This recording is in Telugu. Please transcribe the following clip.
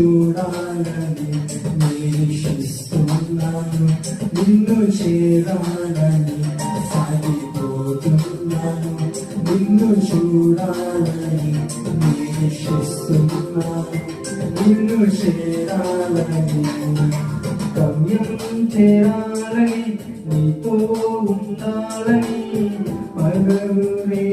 చూడాలని నిరీక్షిస్తున్నాను, నిన్ను చేరాలని సాగిపోతున్నాను, నిన్ను చూడాలని నిరీక్షిస్తున్నాను, నిన్ను చేరాలని గమ్యం చేరాలని నీతో ఉండాలని పగరునే